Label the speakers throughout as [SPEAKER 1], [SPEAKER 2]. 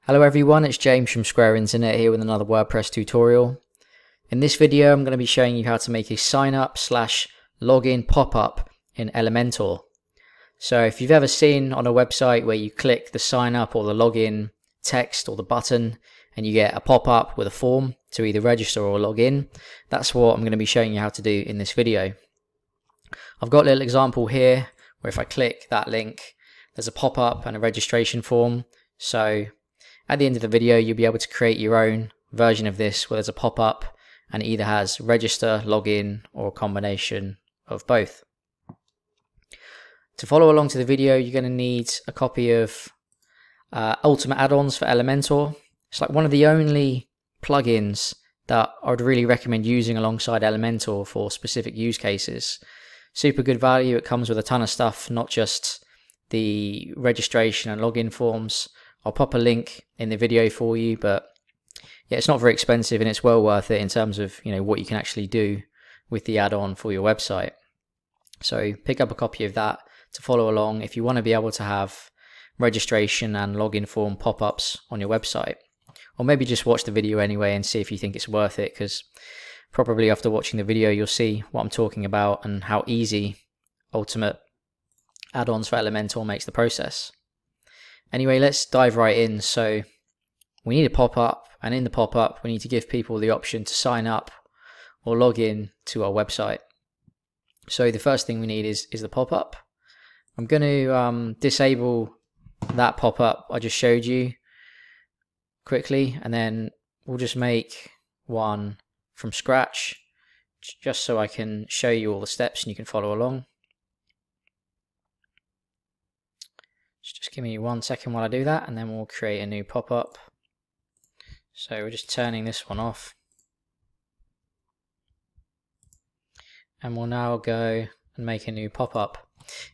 [SPEAKER 1] Hello everyone, it's James from Square Internet here with another WordPress tutorial. In this video I'm going to be showing you how to make a sign up / login pop-up in Elementor. So if you've ever seen on a website where you click the sign up or the login text or the button and you get a pop-up with a form to either register or log in, that's what I'm going to be showing you how to do in this video. I've got a little example here where if I click that link there's a pop-up and a registration form. So at the end of the video, you'll be able to create your own version of this where there's a pop-up and it either has register, login, or a combination of both. To follow along to the video, you're going to need a copy of Ultimate Addons for Elementor. It's like one of the only plugins that I would really recommend using alongside Elementor for specific use cases. Super good value. It comes with a ton of stuff, not just the registration and login forms. I'll pop a link in the video for you, but yeah, it's not very expensive and it's well worth it in terms of, what you can actually do with the add-on for your website. So pick up a copy of that to follow along if you want to be able to have registration and login form pop-ups on your website. Or maybe just watch the video anyway and see if you think it's worth it, because probably after watching the video you'll see what I'm talking about and how easy Ultimate Addons for Elementor makes the process. Anyway, let's dive right in. So we need a pop-up, and in the pop-up we need to give people the option to sign up or log in to our website. So the first thing we need is the pop-up. I'm going to disable that pop-up I just showed you quickly, and then we'll just make one from scratch just so I can show you all the steps and you can follow along. Just give me 1 second while I do that, and then we'll create a new pop-up. So we're just turning this one off. And we'll now go and make a new pop-up.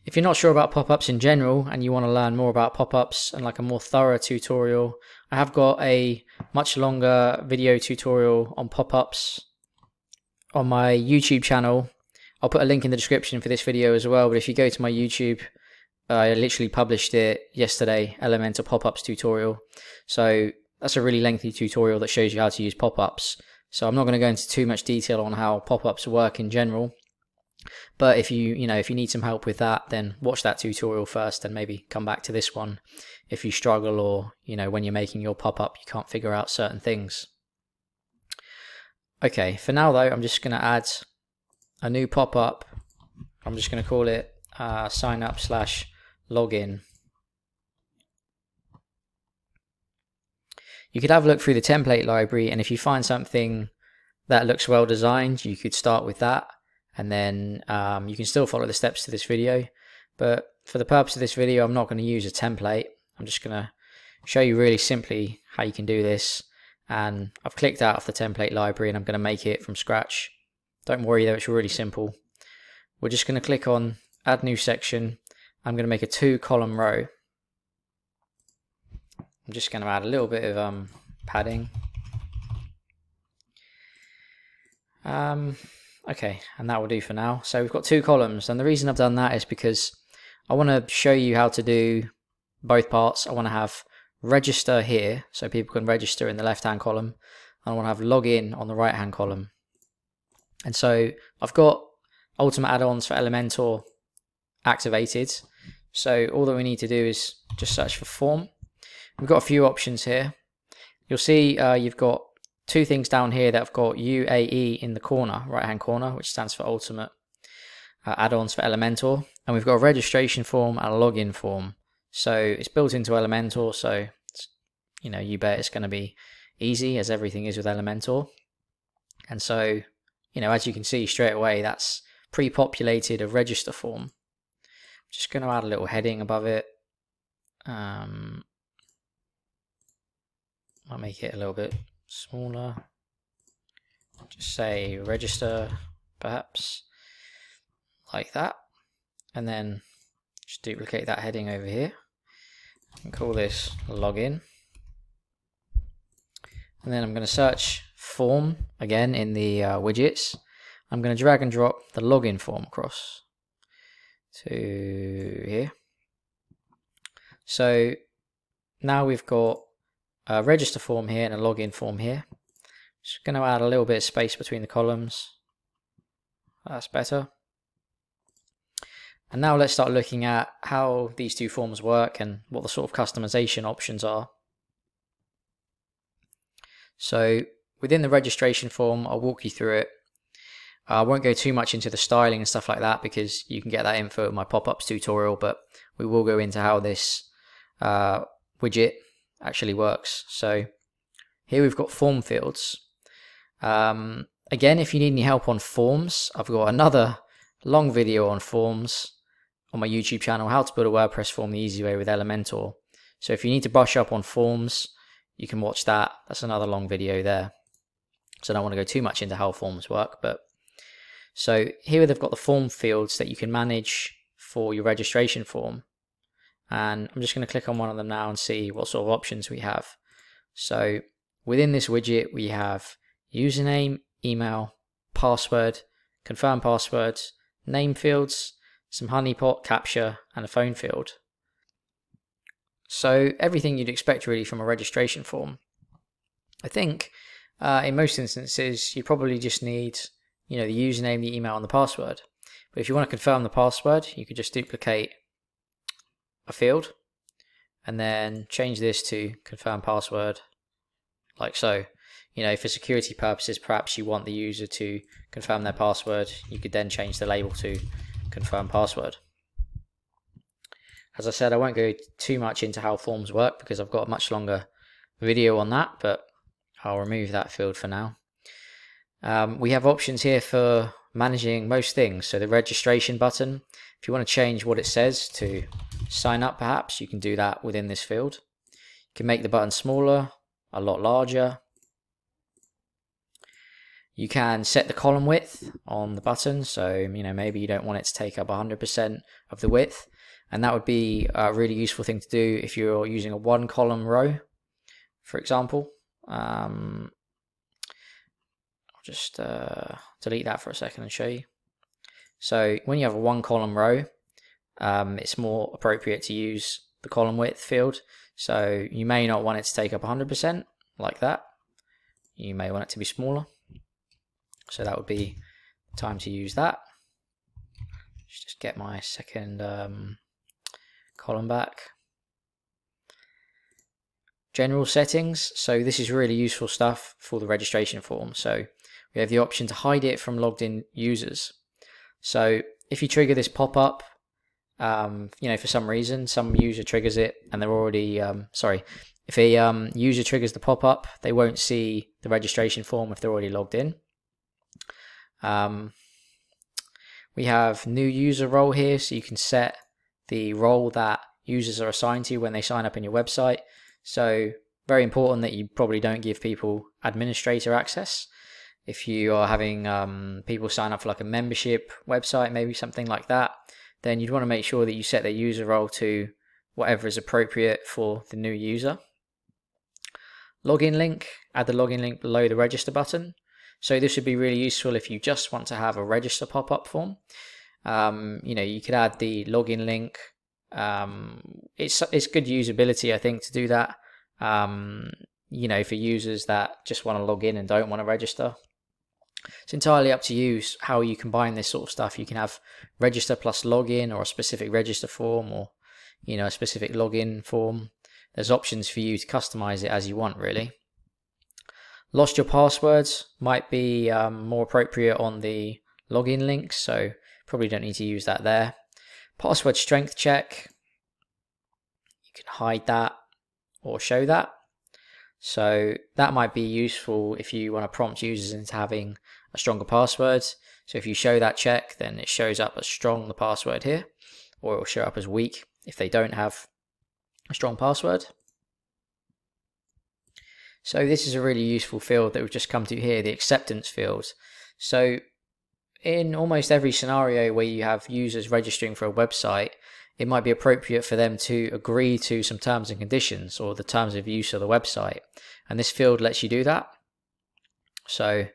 [SPEAKER 1] If you're not sure about pop-ups in general and you want to learn more about pop-ups and like a more thorough tutorial, I have got a much longer video tutorial on pop-ups on my YouTube channel. I'll put a link in the description for this video as well, but if you go to my YouTube, I literally published it yesterday, Elementor pop-ups tutorial. So that's a really lengthy tutorial that shows you how to use pop-ups. So I'm not going to go into too much detail on how pop-ups work in general. But if you need some help with that, then watch that tutorial first and maybe come back to this one if you struggle, or when you're making your pop-up you can't figure out certain things. Okay, for now though, I'm just going to add a new pop-up. I'm just going to call it sign up / login. You could have a look through the template library, and if you find something that looks well designed, you could start with that, and then you can still follow the steps to this video. But for the purpose of this video, I'm not going to use a template. I'm just going to show you really simply how you can do this, and I've clicked out of the template library and I'm going to make it from scratch. Don't worry though, it's really simple. We're just going to click on add new section. I'm going to make a 2-column row. I'm just going to add a little bit of padding. Okay, and that will do for now. So we've got 2 columns, and the reason I've done that is because I want to show you how to do both parts. I want to have register here so people can register in the left hand column. I want to have login on the right hand column. And so I've got Ultimate Addons for Elementor activated. So all that we need to do is just search for form. We've got a few options here. You'll see you've got 2 things down here that have got UAE in the corner, right hand corner, which stands for Ultimate Addons for Elementor. And we've got a registration form and a login form. So it's built into Elementor, so you bet it's going to be easy, as everything is with Elementor. And so as you can see straight away, that's pre-populated a register form. Just going to add a little heading above it. I'll make it a little bit smaller. Just say register, perhaps, like that. And then just duplicate that heading over here and call this login. And then I'm going to search form again in the widgets. I'm going to drag and drop the login form across to here. So now we've got a register form here and a login form here. Just going to add a little bit of space between the columns. That's better. And now let's start looking at how these two forms work and what the sort of customization options are. So within the registration form, I'll walk you through it. I won't go too much into the styling and stuff like that because you can get that info in my Popups tutorial, but we will go into how this widget actually works. So here we've got form fields. Again, if you need any help on forms, I've got another long video on forms on my YouTube channel, how to build a WordPress form the easy way with Elementor. So if you need to brush up on forms, you can watch that. That's another long video there. So I don't want to go too much into how forms work, but so here they've got the form fields that you can manage for your registration form. And I'm just going to click on one of them now and see what sort of options we have. So within this widget, we have username, email, password, confirm password, name fields, some honeypot, captcha, and a phone field. So everything you'd expect really from a registration form. I think in most instances, you probably just need, the username, the email, and the password. But if you want to confirm the password, you could just duplicate a field and then change this to confirm password like so. For security purposes, perhaps you want the user to confirm their password. You could then change the label to confirm password. As I said, I won't go too much into how forms work because I've got a much longer video on that, but I'll remove that field for now. We have options here for managing most things. So the registration button, if you want to change what it says to sign up perhaps, you can do that within this field. You can make the button smaller, a lot larger. You can set the column width on the button, so maybe you don't want it to take up 100% of the width, and that would be a really useful thing to do if you're using a one column row, for example. I'll just delete that for a second and show you. So when you have a one column row, it's more appropriate to use the column width field. So you may not want it to take up 100% like that. You may want it to be smaller. So that would be the time to use that. Just get my second column back. General settings. So this is really useful stuff for the registration form. So we have the option to hide it from logged in users. So if you trigger this pop-up, for some reason, some user triggers it and they're already, if a user triggers the pop-up, they won't see the registration form if they're already logged in. We have new user role here, so you can set the role that users are assigned to when they sign up in your website. So very important that you probably don't give people administrator access. If you are having people sign up for like a membership website, maybe something like that, then you'd want to make sure that you set their user role to whatever is appropriate for the new user. Login link, add the login link below the register button. So this would be really useful if you just want to have a register pop-up form. You could add the login link. It's good usability, I think, to do that. For users that just want to log in and don't want to register. It's entirely up to you how you combine this sort of stuff. You can have register plus login, or a specific register form, or a specific login form. There's options for you to customize it as you want, really. Lost your passwords might be more appropriate on the login links, so probably don't need to use that there. Password strength check, you can hide that or show that. So that might be useful if you want to prompt users into having a stronger password. So if you show that check, then it shows up as strong, the password here, or it will show up as weak if they don't have a strong password. So this is a really useful field that we've just come to here, the acceptance field. So in almost every scenario where you have users registering for a website, it might be appropriate for them to agree to some terms and conditions or the terms of use of the website. And this field lets you do that. So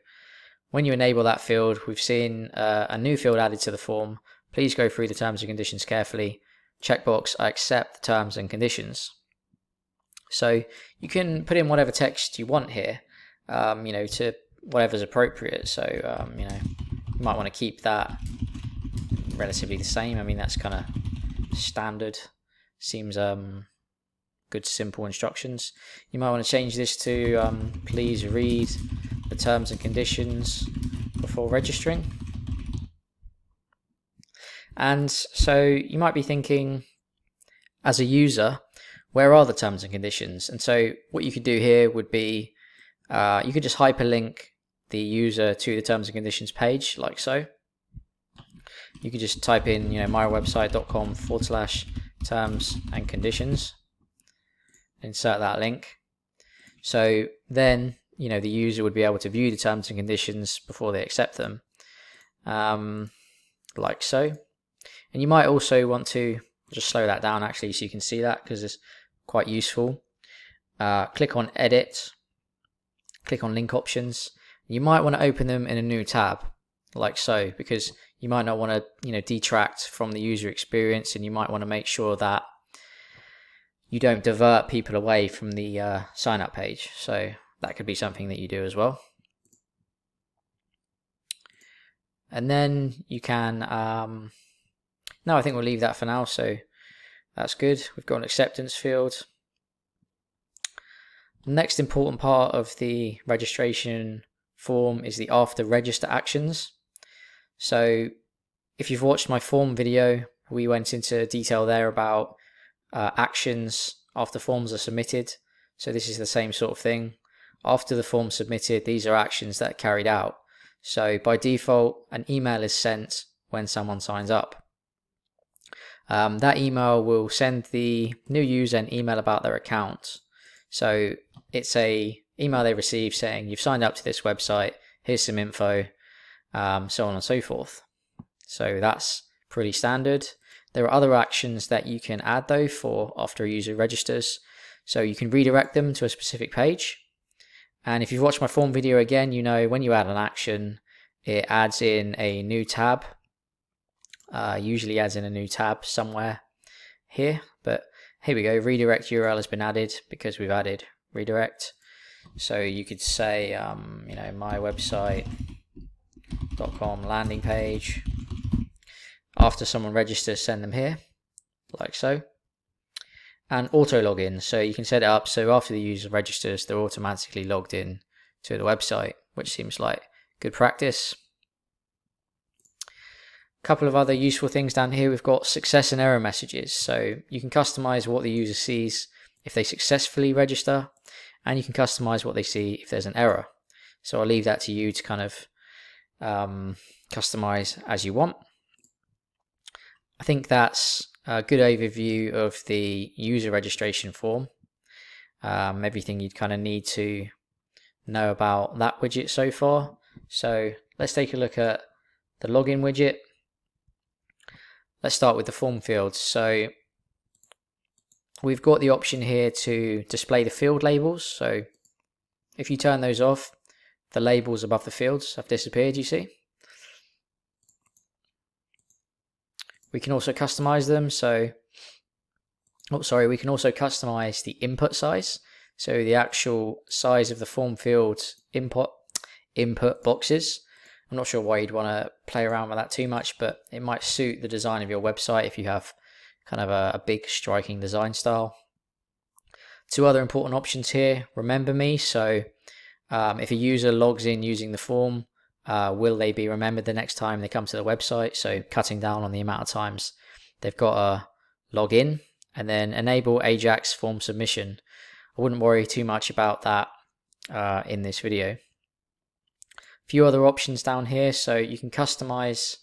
[SPEAKER 1] when you enable that field, we've seen a new field added to the form. Please go through the terms and conditions carefully. Checkbox, I accept the terms and conditions. So you can put in whatever text you want here, you know, to whatever's appropriate. So you know, you might want to keep that relatively the same. I mean, that's kind of standard. Seems good, simple instructions. You might want to change this to please read the terms and conditions before registering. And so you might be thinking, as a user, where are the terms and conditions? And so what you could do here would be you could just hyperlink the user to the terms and conditions page, like so. You could just type in, you know, mywebsite.com/terms and conditions, insert that link. So then, you know, the user would be able to view the terms and conditions before they accept them, like so. And you might also want to just slow that down actually so you can see that, because it's quite useful. Click on edit, click on link options. You might want to open them in a new tab, like so, because you might not want to, you know, detract from the user experience, and you might want to make sure that you don't divert people away from the sign up page. So that could be something that you do as well. And then you can no, I think we'll leave that for now, so that's good. We've got an acceptance field. The next important part of the registration form is the after register actions. So if you've watched my form video, we went into detail there about actions after forms are submitted. So this is the same sort of thing. After the form submitted, these are actions that are carried out. So by default, an email is sent when someone signs up. That email will send the new user an email about their account. So it's a email they receive saying you've signed up to this website, here's some info, so on and so forth. So that's pretty standard. There are other actions that you can add though for after a user registers. So you can redirect them to a specific page. And if you've watched my form video again, you know when you add an action, it adds in a new tab. Usually adds in a new tab somewhere here, but here we go. Redirect URL has been added because we've added redirect. So you could say, you know, mywebsite.com landing page. After someone registers, send them here, like so. And auto login. So you can set it up so after the user registers, they're automatically logged in to the website, which seems like good practice. Couple of other useful things down here. We've got success and error messages, so you can customize what the user sees if they successfully register, and you can customize what they see if there's an error. So I'll leave that to you to kind of customize as you want. I think that's a good overview of the user registration form. Everything you'd kind of need to know about that widget so far. So let's take a look at the login widget. Let's start with the form fields. So we've got the option here to display the field labels. So if you turn those off, the labels above the fields have disappeared, you see. We can also customize them. So, we can also customize the input size. So the actual size of the form field input boxes. I'm not sure why you'd want to play around with that too much, but it might suit the design of your website if you have kind of a big striking design style. Two other important options here, remember me. So if a user logs in using the form, will they be remembered the next time they come to the website? So cutting down on the amount of times they've got to log in. And then enable Ajax form submission. I wouldn't worry too much about that in this video. Few other options down here, so you can customize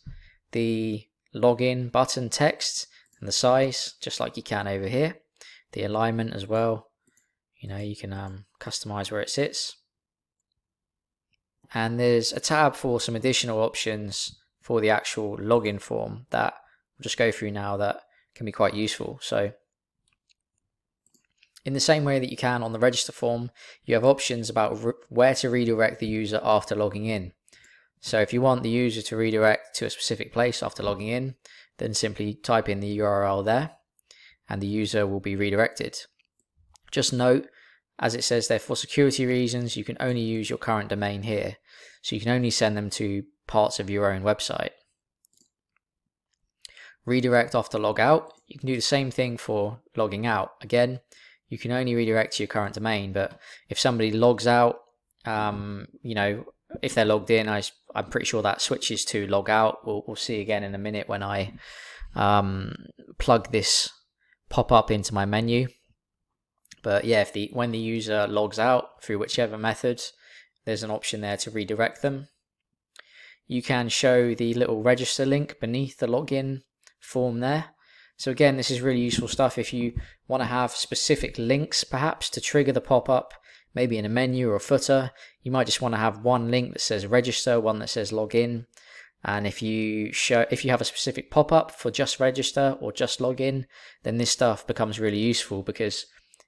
[SPEAKER 1] the login button text and the size just like you can over here. The alignment as well, you know, you can customize where it sits. And there's a tab for some additional options for the actual login form that we'll just go through now that can be quite useful. So in the same way that you can on the register form, you have options about where to redirect the user after logging in. So if you want the user to redirect to a specific place after logging in, then simply type in the URL there and the user will be redirected. Just note, as it says there, for security reasons, you can only use your current domain here. So you can only send them to parts of your own website. Redirect after log out. You can do the same thing for logging out. Again, you can only redirect to your current domain, but if somebody logs out, you know, if they're logged in, I'm pretty sure that switches to log out. We'll see again in a minute when I plug this pop-up into my menu. But yeah, when the user logs out through whichever method, there's an option there to redirect them. You can show the little register link beneath the login form there. So again, this is really useful stuff if you want to have specific links perhaps to trigger the pop-up, maybe in a menu or a footer. You might just want to have one link that says register, one that says login. And if you have a specific pop-up for just register or just login, then this stuff becomes really useful because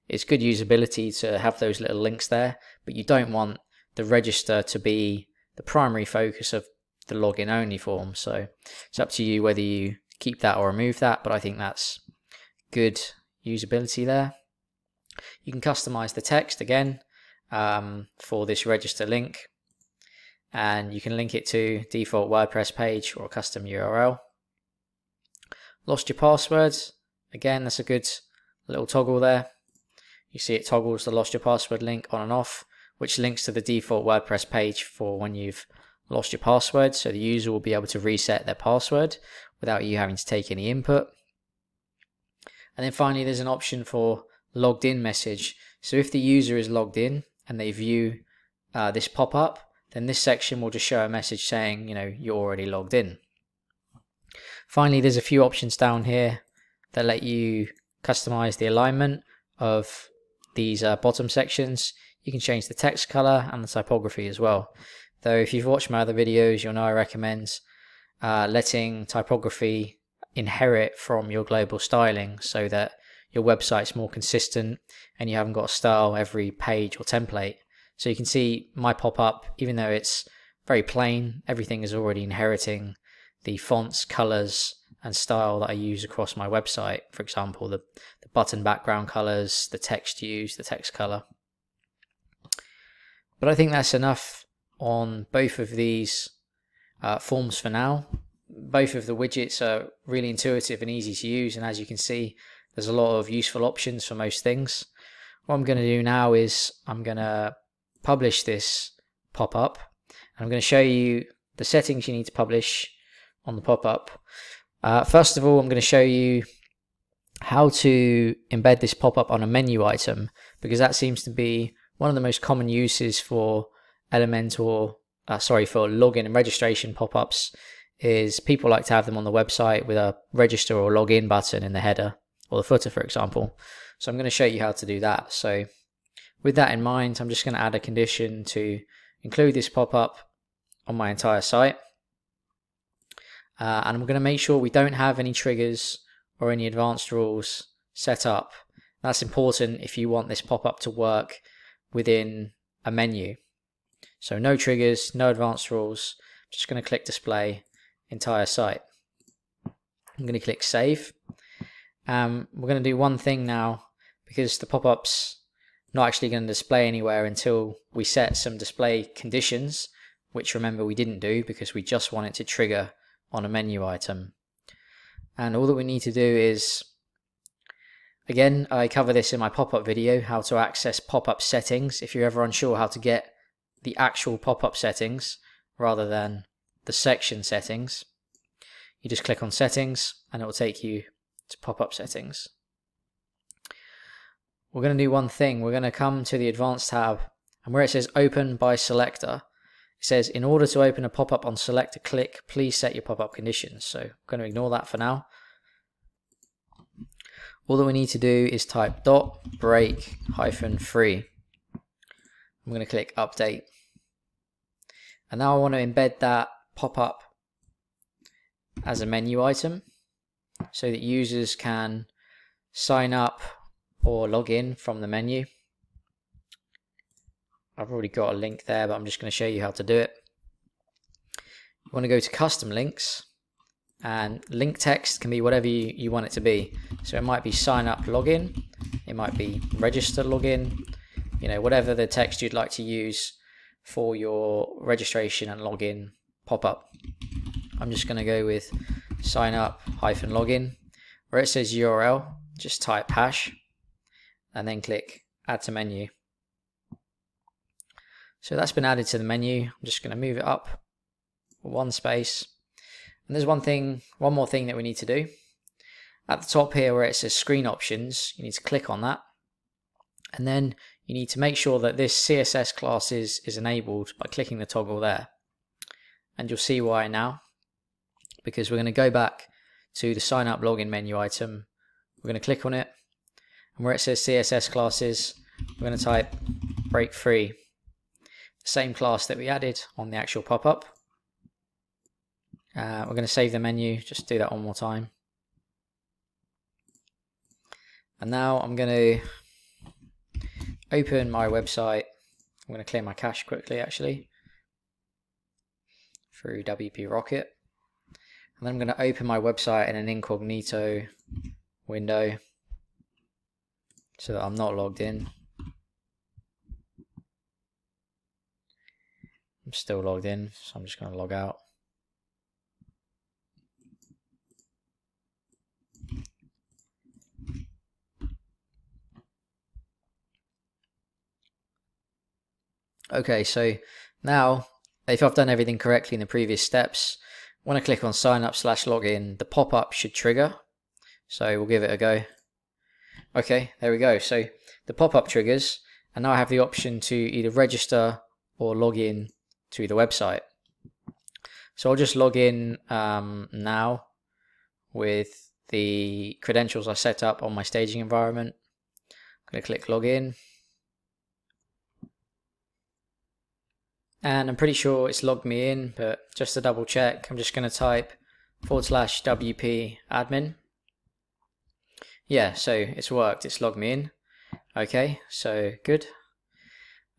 [SPEAKER 1] it's good usability to have those little links there, but you don't want the register to be the primary focus of the login only form. So it's up to you whether you keep that or remove that, but I think that's good usability there. You can customize the text again for this register link, and you can link it to default WordPress page or a custom URL. Lost your passwords, again, that's a good little toggle there. You see it toggles the lost your password link on and off, which links to the default WordPress page for when you've lost your password, so the user will be able to reset their password without you having to take any input. And then finally, there's an option for logged in message. So if the user is logged in and they view this pop-up, then this section will just show a message saying, you know, you're already logged in. Finally, there's a few options down here that let you customize the alignment of these bottom sections. You can change the text color and the typography as well. Though if you've watched my other videos, you'll know I recommend letting typography inherit from your global styling so that your website's more consistent and you haven't got a style every page or template. So you can see my pop-up, even though it's very plain, everything is already inheriting the fonts, colors, and style that I use across my website. For example, the button background colors, the text used, the text color. But I think that's enough on both of these forms for now. Both of the widgets are really intuitive and easy to use, and as you can see, there's a lot of useful options for most things. What I'm going to do now is I'm going to publish this pop-up, and I'm going to show you the settings you need to publish on the pop-up. First of all, I'm going to show you how to embed this pop-up on a menu item, because that seems to be one of the most common uses for Elementor, for login and registration pop-ups, is people like to have them on the website with a register or login button in the header or the footer, for example. So I'm going to show you how to do that. So with that in mind, I'm just going to add a condition to include this pop-up on my entire site. And I'm going to make sure we don't have any triggers or any advanced rules set up. That's important if you want this pop-up to work within a menu. So no triggers, no advanced rules. I'm just going to click display entire site. I'm going to click save. We're going to do one thing now, because the pop-up's not actually going to display anywhere until we set some display conditions, which remember we didn't do because we just want it to trigger on a menu item. And all that we need to do is, again, I cover this in my pop-up video, how to access pop-up settings. If you're ever unsure how to get the actual pop-up settings rather than the section settings, you just click on settings and it will take you to pop-up settings. We're going to do one thing. We're going to come to the advanced tab, and where it says open by selector, it says in order to open a pop-up on selector click, please set your pop-up conditions. So I'm going to ignore that for now. All that we need to do is type .break-free. I'm going to click update. And now I want to embed that pop-up as a menu item so that users can sign up or log in from the menu. I've already got a link there, but I'm just going to show you how to do it. You want to go to custom links, and link text can be whatever you want it to be. So it might be sign up login, It might be register login, you know, whatever the text you'd like to use for your registration and login pop-up. I'm just going to go with signup-login. Where it says URL, just type hash and then click add to menu. So that's been added to the menu. I'm just going to move it up one space. And there's one more thing that we need to do. At the top here where it says screen options, you need to click on that. And then you need to make sure that this CSS class is enabled by clicking the toggle there. And you'll see why now. Because we're going to go back to the sign up login menu item. We're going to click on it. And where it says CSS classes, we're going to type break free. The same class that we added on the actual pop-up. We're going to save the menu, just do that one more time. And now I'm going to open my website. I'm going to clear my cache quickly actually through WP Rocket. And then I'm going to open my website in an incognito window so that I'm not logged in. I'm still logged in, so I'm just going to log out. Okay, so now if I've done everything correctly in the previous steps, when I click on sign up /login, the pop-up should trigger. So we'll give it a go. Okay, there we go. So the pop-up triggers, and now I have the option to either register or log in to the website. So I'll just log in now with the credentials I set up on my staging environment. I'm going to click login. And I'm pretty sure it's logged me in, but just to double check, I'm just going to type /WP admin. Yeah, so it's worked, it's logged me in. Okay, so good.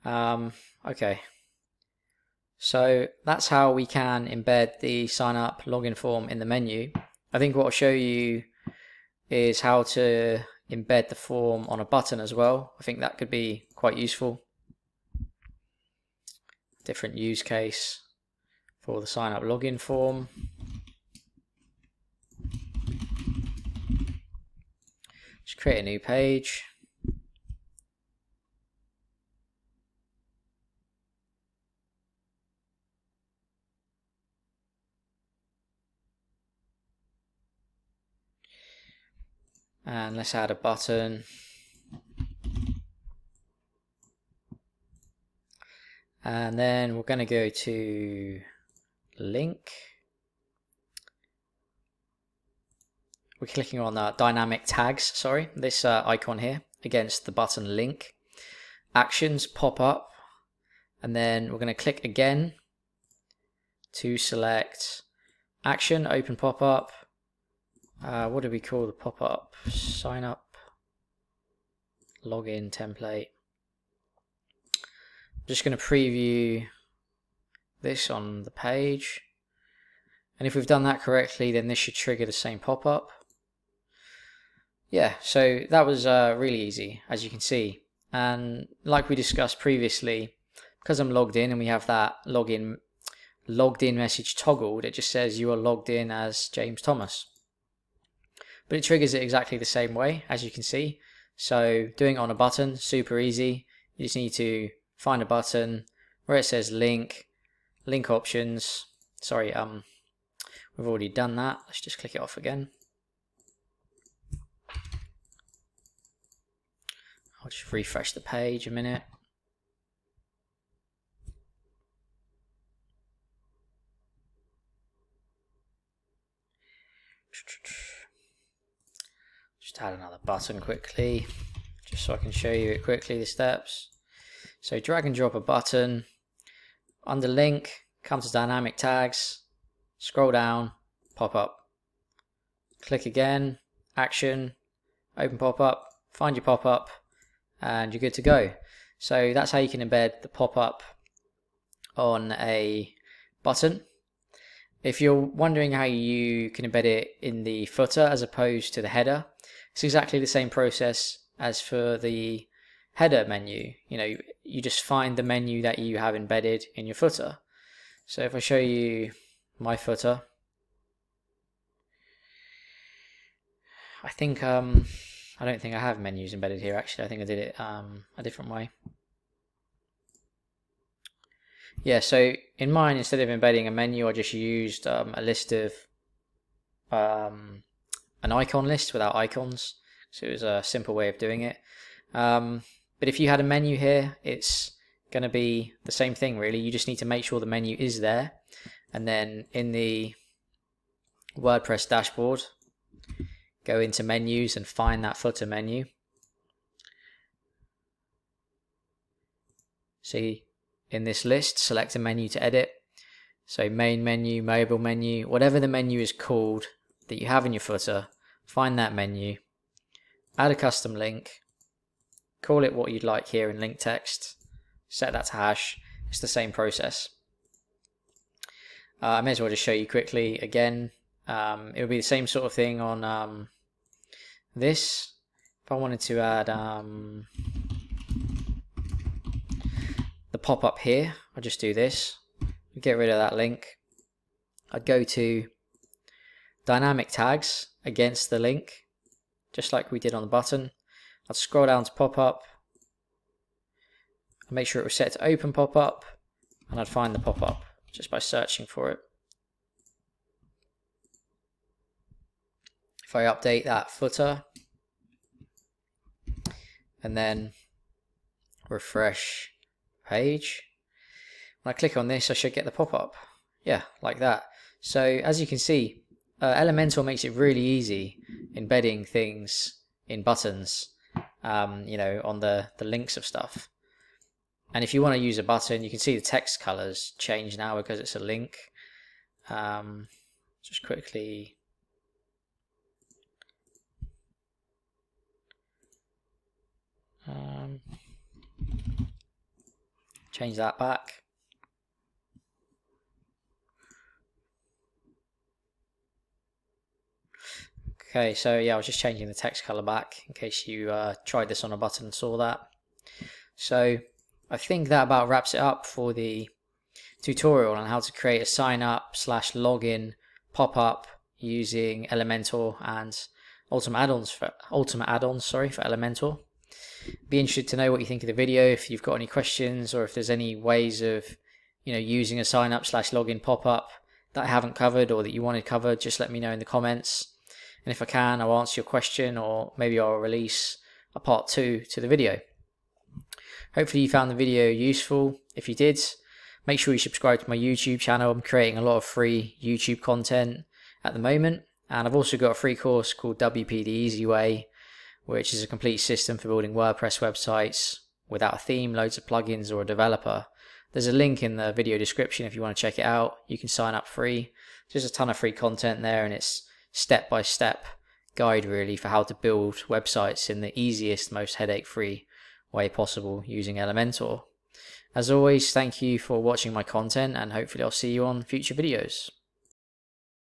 [SPEAKER 1] Okay, so that's how we can embed the sign up login form in the menu. I think what I'll show you is how to embed the form on a button as well. I think that could be quite useful. Different use case for the sign up login form. Just create a new page. And let's add a button. And then we're going to go to link. We're clicking on dynamic tags, sorry, this icon here against the button link. Actions pop up, and then we're going to click again to select action, open pop-up. What do we call the pop-up? Sign up login template. I'm just going to preview this on the page, and if we've done that correctly, then this should trigger the same pop-up. Yeah, so that was really easy, as you can see. And like we discussed previously, because I'm logged in and we have that logged in message toggled, it just says you are logged in as James Thomas. But it triggers it exactly the same way, as you can see. So doing it on a button, super easy. You just need to find a button where it says link options. Sorry, we've already done that. Let's just click it off again. I'll just refresh the page a minute. Just add another button quickly, just so I can show you it quickly, the steps. So drag and drop a button. Under link, come to dynamic tags, scroll down, pop up. Click again, action, open pop-up, find your pop-up, and you're good to go. So that's how you can embed the pop-up on a button. If you're wondering how you can embed it in the footer as opposed to the header, it's exactly the same process as for the header menu, you just find the menu that you have embedded in your footer. So if I show you my footer, I think I don't think I have menus embedded here actually. I think I did it a different way. Yeah, so in mine, instead of embedding a menu, I just used a list of an icon list without icons. So it was a simple way of doing it. But if you had a menu here, it's going to be the same thing really. You just need to make sure the menu is there, and then in the WordPress dashboard, go into menus and find that footer menu. See, in this list, select a menu to edit. So main menu, mobile menu, whatever the menu is called that you have in your footer, find that menu, add a custom link, call it what you'd like here in link text, set that to hash. It's the same process. I may as well just show you quickly again. It would be the same sort of thing on this. If I wanted to add the pop-up here, I'd just do this, get rid of that link. I'd go to dynamic tags against the link, just like we did on the button. I'd scroll down to pop-up, make sure it was set to open pop-up, and I'd find the pop-up just by searching for it. If I update that footer and then refresh page, when I click on this, I should get the pop-up. Yeah, like that. So as you can see, Elementor makes it really easy embedding things in buttons, on the links of stuff. And if you want to use a button, you can see the text colors change now because it's a link. Just quickly change that back. Okay, so yeah, I was just changing the text color back in case you tried this on a button and saw that. So I think that about wraps it up for the tutorial on how to create a sign up / login pop-up using Elementor and Ultimate Addons for Elementor. Be interested to know what you think of the video, if you've got any questions, or if there's any ways of using a sign up / login pop-up that I haven't covered or that you wanted covered. Just let me know in the comments, and if I can, I'll answer your question, or maybe I'll release a part 2 to the video. Hopefully you found the video useful. If you did, make sure you subscribe to my YouTube channel. I'm creating a lot of free YouTube content at the moment, and I've also got a free course called WP the Easy Way, which is a complete system for building WordPress websites without a theme, loads of plugins, or a developer. There's a link in the video description if you want to check it out. You can sign up free. There's a ton of free content there, and it's step-by-step guide really for how to build websites in the easiest, most headache-free way possible using Elementor. As always, thank you for watching my content, and hopefully I'll see you on future videos.